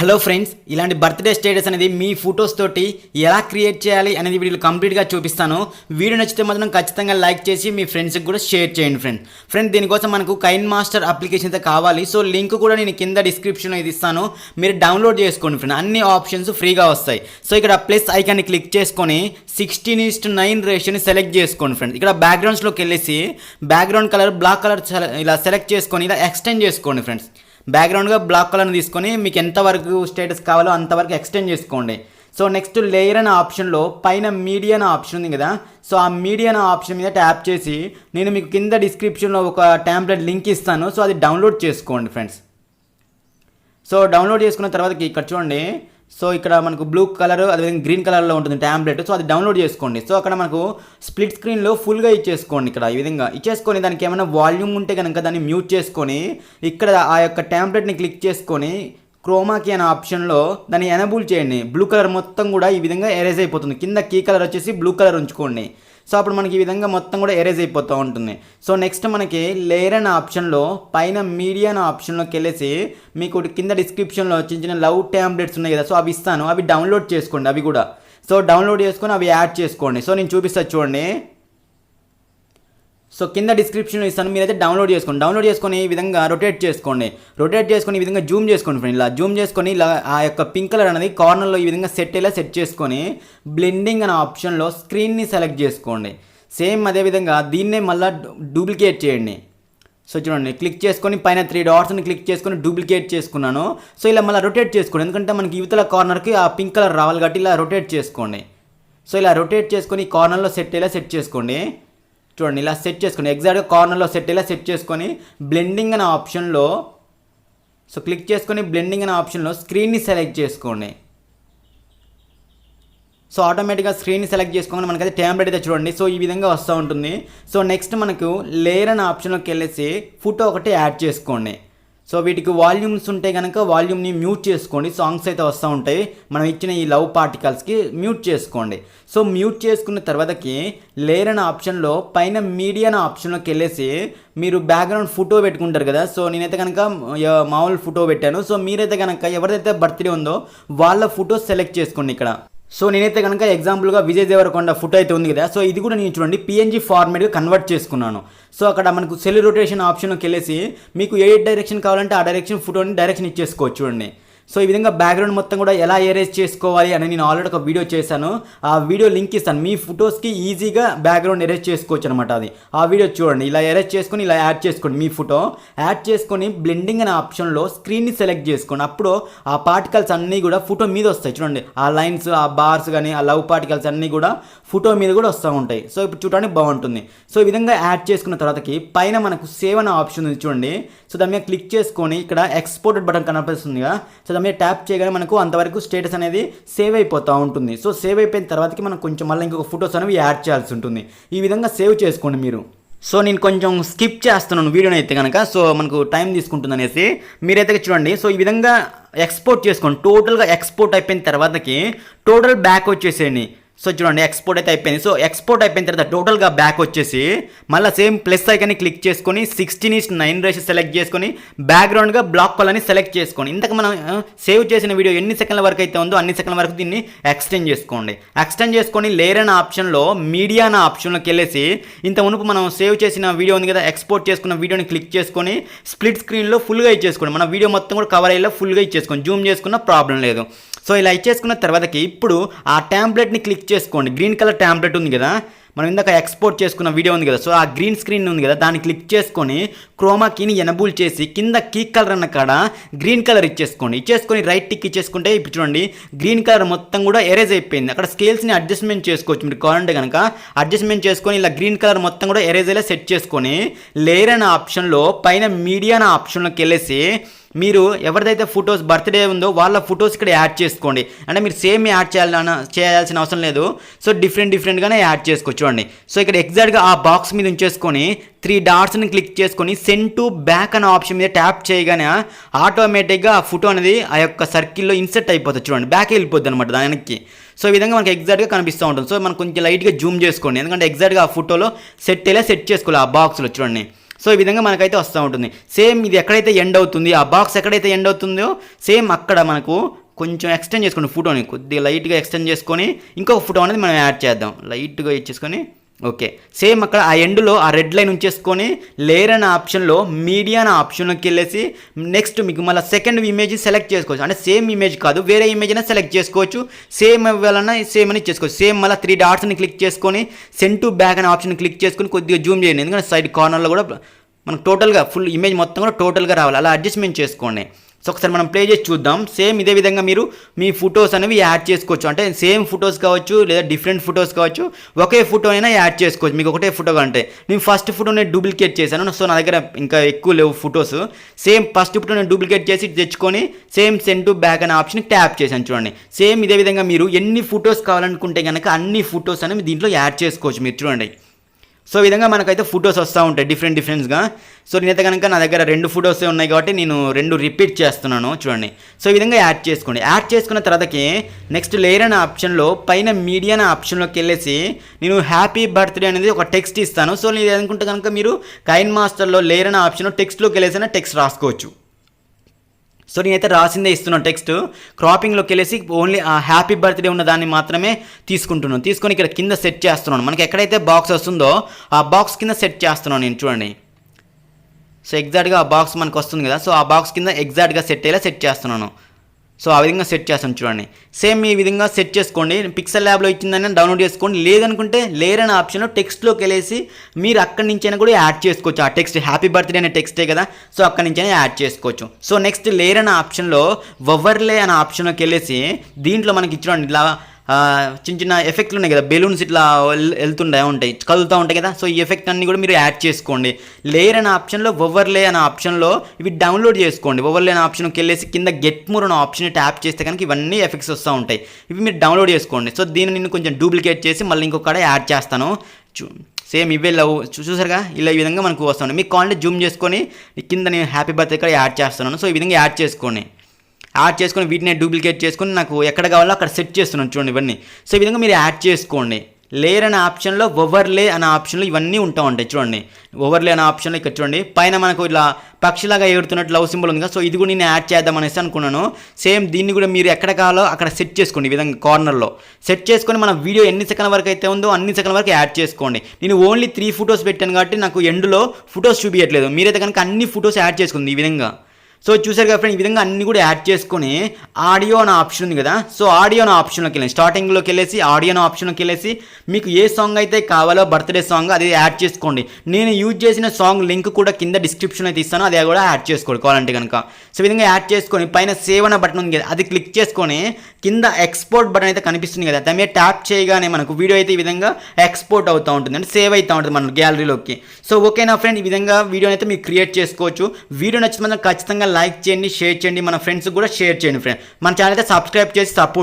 Hello friends, ఇలాంటి birthday status అనేది మీ photos తోటి ఎలా క్రియేట్ చేయాలి అనేది వీడియోలో కంప్లీట్గా చూపిస్తాను. వీడియో నచ్చితే మాత్రం ఖచ్చితంగా లైక్ చేసి మీ ఫ్రెండ్స్కి కూడా షేర్ చేయండి. ఫ్రెండ్ దీనికోసం మనకు కైన్ మాస్టర్ అప్లికేషన్ అయితే కావాలి. సో లింక్ కూడా నేను కింద డిస్క్రిప్షన్లో ఇది ఇస్తాను, మీరు డౌన్లోడ్ చేసుకోండి ఫ్రెండ్. అన్ని ఆప్షన్స్ ఫ్రీగా వస్తాయి. సో ఇక్కడ ప్లస్ ఐకాన్ని క్లిక్ చేసుకొని 16:9 రేషియోని సెలెక్ట్ చేసుకోండి ఫ్రెండ్స్. ఇక్కడ బ్యాక్గ్రౌండ్స్లోకి వెళ్ళేసి బ్యాక్గ్రౌండ్ కలర్ బ్లాక్ కలర్ ఇలా సెలెక్ట్ చేసుకొని ఇలా ఎక్స్టెండ్ చేసుకోండి ఫ్రెండ్స్. బ్యాక్గ్రౌండ్గా బ్లాక్ కలర్ని తీసుకొని మీకు ఎంతవరకు స్టేటస్ కావాలో అంతవరకు ఎక్స్టెండ్ చేసుకోండి. సో నెక్స్ట్ లేయర్ అనే ఆప్షన్లో పైన మీడియా అనే ఆప్షన్ ఉంది కదా, సో ఆ మీడియా అనే ఆప్షన్ మీద ట్యాప్ చేసి నేను మీకు కింద డిస్క్రిప్షన్లో ఒక టెంప్లెట్ లింక్ ఇస్తాను. సో అది డౌన్లోడ్ చేసుకోండి ఫ్రెండ్స్. సో డౌన్లోడ్ చేసుకున్న తర్వాత ఇక్కడ చూడండి, సో ఇక్కడ మనకు బ్లూ కలర్ అదేవిధంగా గ్రీన్ కలర్లో ఉంటుంది టెంప్లెట్. సో అది డౌన్లోడ్ చేసుకోండి. సో అక్కడ మనకు స్ప్లిట్ స్క్రీన్లో ఫుల్గా ఇచ్చేసుకోండి. ఇక్కడ ఈ విధంగా ఇచ్చేసుకొని దానికి ఏమైనా వాల్యూమ్ ఉంటే కనుక దాన్ని మ్యూట్ చేసుకొని ఇక్కడ ఆ యొక్క టెంప్లెట్ని క్లిక్ చేసుకొని క్రోమాకి అనే ఆప్షన్లో దాన్ని ఎనబుల్ చేయండి. బ్లూ కలర్ మొత్తం కూడా ఈ విధంగా ఎరేజ్ అయిపోతుంది. కింద కీ కలర్ వచ్చేసి బ్లూ కలర్ ఉంచుకోండి. సో అప్పుడు మనకి ఈ విధంగా మొత్తం కూడా ఎరేజ్ అయిపోతూ ఉంటుంది. సో నెక్స్ట్ మనకి లేయర్ అనే ఆప్షన్లో పైన మీడియా అనే ఆప్షన్లోకి వెళ్ళేసి మీకు కింద డిస్క్రిప్షన్లో చిన్న చిన్న లవ్ టెంప్లెట్స్ ఉన్నాయి కదా, సో అవి ఇస్తాను, అవి డౌన్లోడ్ చేసుకోండి. అవి కూడా సో డౌన్లోడ్ చేసుకొని అవి యాడ్ చేసుకోండి. సో నేను చూపిస్తాను చూడండి. సో కింద డిస్క్రిప్షన్లో ఇస్తాను, మీరైతే డౌన్లోడ్ చేసుకోండి. డౌన్లోడ్ చేసుకొని ఈ విధంగా రొటేట్ చేసుకోండి. రొటేట్ చేసుకొని ఈ విధంగా జూమ్ చేసుకోండి ఫ్రెండ్. ఇలా జూమ్ చేసుకొని ఇలా ఆ యొక్క పింక్ కలర్ అనేది కార్నర్లో ఈ విధంగా సెట్ చేసుకొని బ్లెండింగ్ అనే ఆప్షన్లో స్క్రీన్ని సెలెక్ట్ చేసుకోండి. సేమ్ అదేవిధంగా దీన్నే మళ్ళీ డూప్లికేట్ చేయండి. సో చూడండి, క్లిక్ చేసుకొని పైన 3 డాట్స్ని క్లిక్ చేసుకొని డూప్లికేట్ చేసుకున్నాను. సో ఇలా మళ్ళీ రొటేట్ చేసుకోండి, ఎందుకంటే మనకి యువతల కార్నర్కి ఆ పింక్ కలర్ రావాలి కాబట్టి ఇలా రొటేట్ చేసుకోండి. సో ఇలా రొటేట్ చేసుకొని కార్నర్లో సెట్ చేసుకోండి. చూడండి ఇలా సెట్ చేసుకోండి, ఎగ్జాక్ట్గా కార్నర్లో సెట్ చేసుకొని బ్లెండింగ్ అనే ఆప్షన్లో సో క్లిక్ చేసుకొని బ్లెండింగ్ అనే ఆప్షన్లో స్క్రీన్ని సెలెక్ట్ చేసుకోండి. సో ఆటోమేటిక్గా స్క్రీన్ని సెలెక్ట్ చేసుకోండి. మనకైతే టెంప్లెట్ అయితే చూడండి, సో ఈ విధంగా వస్తూ ఉంటుంది. సో నెక్స్ట్ మనకు లేయర్ అనే ఆప్షన్లోకి వెళ్ళేసి ఫోటో ఒకటి యాడ్ చేసుకోండి. సో వీటికి వాల్యూమ్స్ ఉంటే కనుక వాల్యూమ్ని మ్యూట్ చేసుకోండి. సాంగ్స్ అయితే వస్తూ ఉంటాయి, మనం ఇచ్చిన ఈ లవ్ పార్టికల్స్కి మ్యూట్ చేసుకోండి. సో మ్యూట్ చేసుకున్న తర్వాతకి లేయర్ అనే ఆప్షన్లో పైన మీడియా అనే ఆప్షన్లోకి వెళ్ళేసి మీరు బ్యాక్గ్రౌండ్ ఫోటో పెట్టుకుంటారు కదా, సో నేనైతే కనుక మామూలు ఫోటో పెట్టాను. సో మీరైతే కనుక ఎవరిదైతే బర్త్డే ఉందో వాళ్ళ ఫోటో సెలెక్ట్ చేసుకోండి ఇక్కడ. సో నేనైతే కనుక ఎగ్జాంపుల్గా విజయ్ దేవరకొండ ఫోటో అయితే ఉంది కదా, సో ఇది కూడా నేను చూడండి PNG ఫార్మేట్గా కన్వర్ట్ చేసుకున్నాను. సో అక్కడ మనకు సెల్ రొటేషన్ ఆప్షన్కి వెళ్ళేసి మీకు ఏ డైరెక్షన్ కావాలంటే ఆ డైరెక్షన్ ఫోటోని డైరెక్షన్ ఇచ్చేసుకోవచ్చు చూడండి. సో ఈ విధంగా బ్యాక్గ్రౌండ్ మొత్తం కూడా ఎలా ఎరేజ్ చేసుకోవాలి అని నేను ఆల్రెడీ ఒక వీడియో చేశాను, ఆ వీడియో లింక్ ఇస్తాను. మీ ఫొటోస్కి ఈజీగా బ్యాక్గ్రౌండ్ ఎరేజ్ చేసుకోవచ్చు అనమాట. అది ఆ వీడియో చూడండి. ఇలా ఎరేజ్ చేసుకొని ఇలా యాడ్ చేసుకోండి. మీ ఫోటో యాడ్ చేసుకొని బ్లెండింగ్ అనే ఆప్షన్లో స్క్రీన్ని సెలెక్ట్ చేసుకోండి. అప్పుడు ఆ పార్టికల్స్ అన్నీ కూడా ఫోటో మీద వస్తాయి చూడండి. ఆ లైన్స్, ఆ బార్స్ కానీ ఆ లవ్ పార్టికల్స్ అన్నీ కూడా ఫోటో మీద కూడా వస్తూ ఉంటాయి. సో ఇప్పుడు చూడడానికి బాగుంటుంది. సో ఈ విధంగా యాడ్ చేసుకున్న తర్వాతకి పైన మనకు సేవ్ అనే ఆప్షన్ ఉంది చూడండి. సో దాని మీద క్లిక్ చేసుకొని ఇక్కడ ఎక్స్పోర్టెడ్ బటన్ కనిపిస్తుంది కదా, సో దాని మీద ట్యాప్ చేయగానే మనకు అంతవరకు స్టేటస్ అనేది సేవ్ అయిపోతూ ఉంటుంది. సో సేవ్ అయిపోయిన తర్వాతకి మనం కొంచెం మళ్ళీ ఇంకొక ఫొటోస్ అనేవి యాడ్ చేయాల్సి ఉంటుంది. ఈ విధంగా సేవ్ చేసుకోండి మీరు. సో నేను కొంచెం స్కిప్ చేస్తున్నాను వీడియోని అయితే కనుక, సో మనకు టైం తీసుకుంటుంది అనేసి మీరైతే చూడండి. సో ఈ విధంగా ఎక్స్పోర్ట్ చేసుకోండి. టోటల్గా ఎక్స్పోర్ట్ అయిపోయిన తర్వాతకి టోటల్ బ్యాక్ వచ్చేసేయండి. సో చూడండి ఎక్స్పోర్ట్ అయితే అయిపోయింది. సో ఎక్స్పోర్ట్ అయిపోయిన తర్వాత టోటల్గా బ్యాక్ వచ్చేసి మళ్ళీ సేమ్ ప్లస్ ఐకాన్ని క్లిక్ చేసుకొని 16:9 రేషియో సెలెక్ట్ చేసుకొని బ్యాక్గ్రౌండ్గా బ్లాక్ కలర్ని సెలెక్ట్ చేసుకోండి. ఇంతకు మనం సేవ్ చేసిన వీడియో ఎన్ని సెకండ్ల వరకు అయితే ఉందో అన్ని సెకండ్ల వరకు దీన్ని ఎక్స్టెండ్ చేసుకోండి. ఎక్స్టెండ్ చేసుకొని లేయర్ అనే ఆప్షన్లో మీడియా అనే ఆప్షన్లోకి వెళ్ళేసి ఇంత మునుపు మనం సేవ్ చేసిన వీడియో ఉంది కదా, ఎక్స్పోర్ట్ చేసుకున్న వీడియోని క్లిక్ చేసుకొని స్ప్లిట్ స్క్రీన్లో ఫుల్గా ఇచ్చేసుకోండి. మన వీడియో మొత్తం కూడా కవర్ అయ్యేలా ఫుల్గా ఇచ్చేసుకోండి. జూమ్ చేసుకున్న ప్రాబ్లం లేదు. సో ఇలా ఇచ్చేసుకున్న తర్వాతకి ఇప్పుడు ఆ టెంప్లెట్ని క్లిక్ చేసుకోండి. గ్రీన్ కలర్ టెంప్లెట్ ఉంది కదా, మనం ఇందాక ఎక్స్పోర్ట్ చేసుకున్న వీడియో ఉంది కదా, సో ఆ గ్రీన్ స్క్రీన్ ఉంది కదా, దాన్ని క్లిక్ చేసుకొని క్రోమా కీని ఎనబుల్ చేసి కింద కీ కలర్ అన్న కాడ గ్రీన్ కలర్ ఇచ్చేసుకొని రైట్ టిక్ ఇచ్చేసుకుంటే ఇప్పుడు చూడండి గ్రీన్ కలర్ మొత్తం కూడా ఎరేజ్ అయిపోయింది. అక్కడ స్కేల్స్ని అడ్జస్ట్మెంట్ చేసుకోవచ్చు మీరు కావాలంటే కనుక. అడ్జస్ట్మెంట్ చేసుకొని ఇలా గ్రీన్ కలర్ మొత్తం కూడా ఎరేజ్ అయ్యేలా సెట్ చేసుకొని లేయర్ అనే ఆప్షన్లో పైన మీడియా అనే ఆప్షన్లోకి వెళ్ళేసి మీరు ఎవరిదైతే ఫొటోస్ బర్త్డే ఉందో వాళ్ళ ఫొటోస్ ఇక్కడ యాడ్ చేసుకోండి. అంటే మీరు సేమ్ యాడ్ చేయాల్సిన అవసరం లేదు. సో డిఫరెంట్గానే యాడ్ చేసుకోవచ్చు చూడండి. సో ఇక్కడ ఎగ్జాక్ట్గా ఆ బాక్స్ మీద ఉంచేసుకొని 3 డాట్స్ని క్లిక్ చేసుకొని సెండ్ టు బ్యాక్ అనే ఆప్షన్ మీద ట్యాప్ చేయగానే ఆటోమేటిక్గా ఆ ఫోటో అనేది ఆ యొక్క సర్కిల్లో ఇన్సెట్ అయిపోతుంది చూడండి. బ్యాక్ వెళ్ళిపోద్ది అనమాట దానికి. సో ఈ విధంగా మనకి ఎగ్జాక్ట్గా కనిపిస్తూ ఉంటుంది. సో మనం కొంచెం లైట్గా జూమ్ చేసుకోండి, ఎందుకంటే ఎగ్జాక్ట్గా ఆ ఫోటోలో సెట్ చేసుకోవాలి ఆ బాక్స్లో చూడండి. సో ఈ విధంగా మనకైతే వస్తూ ఉంటుంది. సేమ్ ఇది ఎక్కడైతే ఎండ్ అవుతుంది, ఆ బాక్స్ ఎక్కడైతే ఎండ్ అవుతుందో సేమ్ అక్కడ మనకు కొంచెం ఎక్స్టెండ్ చేసుకోండి ఫోటోని, కొద్దిగా లైట్గా ఎక్స్టెండ్ చేసుకొని ఇంకొక ఫోటో అనేది మనం యాడ్ చేద్దాం. లైట్గా ఇచ్చేసుకొని ఓకే, సేమ్ అక్కడ ఆ ఎండ్లో ఆ రెడ్ లైన్ ఉంచేసుకొని లేయర్ అనే ఆప్షన్లో మీడియా అనే ఆప్షన్లోకి వెళ్ళేసి నెక్స్ట్ మీకు మళ్ళీ సెకండ్ ఇమేజ్ సెలెక్ట్ చేసుకోవచ్చు. అంటే సేమ్ ఇమేజ్ కాదు, వేరే ఇమేజ్ అయినా సెలెక్ట్ చేసుకోవచ్చు. సేమ్ ఇవ్వాలన్నా సేమ్ అని చేసుకోవచ్చు. సేమ్ మళ్ళీ 3 డాట్స్ని క్లిక్ చేసుకొని సెండ్ టు బ్యాక్ అనే ఆప్షన్ క్లిక్ చేసుకొని కొద్దిగా జూమ్ చేయండి, ఎందుకంటే సైడ్ కార్నర్లో కూడా మనకు టోటల్గా ఫుల్ ఇమేజ్ మొత్తం కూడా టోటల్గా రావాలి. అలా అడ్జస్ట్మెంట్ చేసుకోండి. సో ఒకసారి మనం ప్లే చేసి చూద్దాం. సేమ్ ఇదే విధంగా మీరు మీ ఫొటోస్ అనేవి యాడ్ చేసుకోవచ్చు. అంటే సేమ్ ఫొటోస్ కావచ్చు లేదా డిఫరెంట్ ఫొటోస్ కావచ్చు, ఒకే ఫోటో అయినా యాడ్ చేసుకోవచ్చు. మీకు ఒకటే ఫోటో అంటే నేను ఫస్ట్ ఫోటోని డూప్లికేట్ చేశాను, సో నా దగ్గర ఇంకా ఎక్కువ లేవు ఫొటోస్. సేమ్ ఫస్ట్ ఫోటోని డూప్లికేట్ చేసి తెచ్చుకొని సేమ్ సెండ్ టు బ్యాక్ అనే ఆప్షన్ ట్యాప్ చేశాను చూడండి. సేమ్ ఇదే విధంగా మీరు ఎన్ని ఫొటోస్ కావాలనుకుంటే కనుక అన్ని ఫొటోస్ అనేవి దీంట్లో యాడ్ చేసుకోవచ్చు మీరు చూడండి. సో ఈ విధంగా మనకైతే ఫొటోస్ వస్తూ ఉంటాయి డిఫరెంట్గా. సో నేనైతే కనుక నా దగ్గర 2 ఫొటోసే ఉన్నాయి కాబట్టి నేను 2 రిపీట్ చేస్తున్నాను చూడండి. సో ఈ విధంగా యాడ్ చేసుకోండి. యాడ్ చేసుకున్న తర్వాతకి నెక్స్ట్ లేయర్ అనే ఆప్షన్లో పైన మీడియా అనే ఆప్షన్లోకి వెళ్ళేసి నేను హ్యాపీ బర్త్డే అనేది ఒక టెక్స్ట్ ఇస్తాను. సో నేను అనుకుంటే కనుక మీరు కైన్మాస్టర్లో లేయర్ అనే ఆప్షన్లో టెక్స్ట్లోకి వెళ్ళేసి టెక్స్ట్ రాసుకోవచ్చు. సో నేనైతే రాసిందే ఇస్తున్నాను టెక్స్ట్. క్రాపింగ్లోకి వెళ్ళేసి ఓన్లీ ఆ హ్యాపీ బర్త్డే ఉన్న దాన్ని మాత్రమే తీసుకొని ఇక్కడ కింద సెట్ చేస్తున్నాను. మనకి ఎక్కడైతే బాక్స్ వస్తుందో ఆ బాక్స్ కింద సెట్ చేస్తున్నాను నేను చూడండి. సో ఎగ్జాక్ట్గా ఆ బాక్స్ మనకు వస్తుంది కదా, సో ఆ బాక్స్ కింద ఎగ్జాక్ట్గా సెట్ అయ్యేలా సెట్ చేస్తున్నాను. సో ఆ విధంగా సెట్ చేస్తాను చూడండి. సేమ్ ఈ విధంగా సెట్ చేసుకోండి. పిక్సెల్ ల్యాబ్లో ఇచ్చిందని డౌన్లోడ్ చేసుకోండి. లేదనుకుంటే లేయర్ అనే ఆప్షన్లో టెక్స్ట్లోకి వెళ్ళేసి మీరు అక్కడి నుంచైనా కూడా యాడ్ చేసుకోవచ్చు. ఆ టెక్స్ట్ హ్యాపీ బర్త్డే అనే టెక్స్టే కదా, సో అక్కడి నుంచైనా యాడ్ చేసుకోవచ్చు. సో నెక్స్ట్ లేయర్ అనే ఆప్షన్లో ఓవర్లే అనే ఆప్షన్లోకి వెళ్ళేసి దీంట్లో మనకి చూడండి ఇలా చిన్న ఎఫెక్ట్లు ఉన్నాయి కదా, బెలూన్స్ ఇట్లా ఉంటాయి కదులుతూ ఉంటాయి కదా, సో ఈ ఎఫెక్ట్ అన్ని కూడా మీరు యాడ్ చేసుకోండి. లేయర్ అనే ఆప్షన్లో ఓవర్లే అనే ఆప్షన్లో ఇవి డౌన్లోడ్ చేసుకోండి. ఓవర్లే అనే ఆప్షన్కి వెళ్ళేసి కింద గెట్ మోర్ అనే ఆప్షన్ ట్యాప్ చేస్తే కనుక ఇవన్నీ ఎఫెక్ట్స్ వస్తూ ఉంటాయి. ఇవి మీరు డౌన్లోడ్ చేసుకోండి. సో దీన్ని నేను కొంచెం డూప్లికేట్ చేసి మళ్ళీ ఇంకొకటి యాడ్ చేస్తాను. సేమ్ ఇవే చూసారుగా, ఇలా ఈ విధంగా మనకు వస్తుంది. మీకు కావాలంటే జూమ్ చేసుకొని కింద నేను హ్యాపీ బర్త్డే కూడా యాడ్ చేస్తున్నాను. సో ఈ విధంగా యాడ్ చేసుకొని వీటిని డూప్లికేట్ చేసుకొని నాకు ఎక్కడ కావాలో అక్కడ సెట్ చేస్తున్నాను చూడండి ఇవన్నీ. సో ఈ విధంగా మీరు యాడ్ చేసుకోండి. లేయర్ అనే ఆప్షన్లో ఓవర్లే అనే ఆప్షన్లో ఇవన్నీ ఉంటాయి చూడండి. ఓవర్లే అనే ఆప్షన్లో ఇక్కడ చూడండి పైన మనకు ఇలా పక్షిలాగా ఎగురుతున్నట్టు లవ్ సింబల్ ఉంది కదా, సో ఇది కూడా నేను యాడ్ చేద్దాం అనేసి అనుకున్నాను. సేమ్ దీన్ని కూడా మీరు ఎక్కడ కావాలో అక్కడ సెట్ చేసుకోండి. ఈ విధంగా కార్నర్లో సెట్ చేసుకొని మన వీడియో ఎన్ని సెకండ్ల వరకు అయితే ఉందో అన్ని సెకండ్ల వరకు యాడ్ చేసుకోండి. నేను ఓన్లీ 3 ఫొటోస్ పెట్టాను కాబట్టి నాకు ఎండ్లో ఫొటోస్ చూపించట్లేదు. మీరైతే కనుక అన్ని ఫొటోస్ యాడ్ చేసుకుంది ఈ విధంగా. సో చూసారు కదా ఫ్రెండ్, ఈ విధంగా అన్ని కూడా యాడ్ చేసుకొని ఆడియో అనే ఆప్షన్ ఉంది కదా, సో ఆడియో అనే ఆప్షన్లోకి వెళ్ళండి. స్టార్టింగ్లోకి వెళ్ళేసి ఆడియో అనే ఆప్షన్లోకి వెళ్ళేసి మీకు ఏ సాంగ్ అయితే కావాలో బర్త్డే సాంగ్ అది యాడ్ చేసుకోండి. నేను యూజ్ చేసిన సాంగ్ లింక్ కూడా కింద డిస్క్రిప్షన్ అయితే ఇస్తాను, అది కూడా యాడ్ చేసుకోండి కావాలంటే కనుక. సో ఈ విధంగా యాడ్ చేసుకొని పైన సేవ్ అనే బటన్ ఉంది కదా, అది క్లిక్ చేసుకొని కింద ఎక్స్పోర్ట్ బటన్ అయితే కనిపిస్తుంది కదా, దాని మీద ట్యాప్ చేయగానే మనకు వీడియో అయితే ఈ విధంగా ఎక్స్పోర్ట్ అవుతూ ఉంటుంది, అంటే సేవ్ అవుతూ ఉంటుంది మన గ్యాలరీలోకి. సో ఓకేనా ఫ్రెండ్, ఈ విధంగా వీడియో అయితే మీరు క్రియేట్ చేసుకోవచ్చు. వీడియో నచ్చితే ఖచ్చితంగా లైక్ చేయండి, షేర్ చేయండి, మన ఫ్రెండ్స్కి కూడా షేర్ చేయండి ఫ్రెండ్. మన ఛానల్ అయితే సబ్స్క్రైబ్ చేసి సపోర్ట్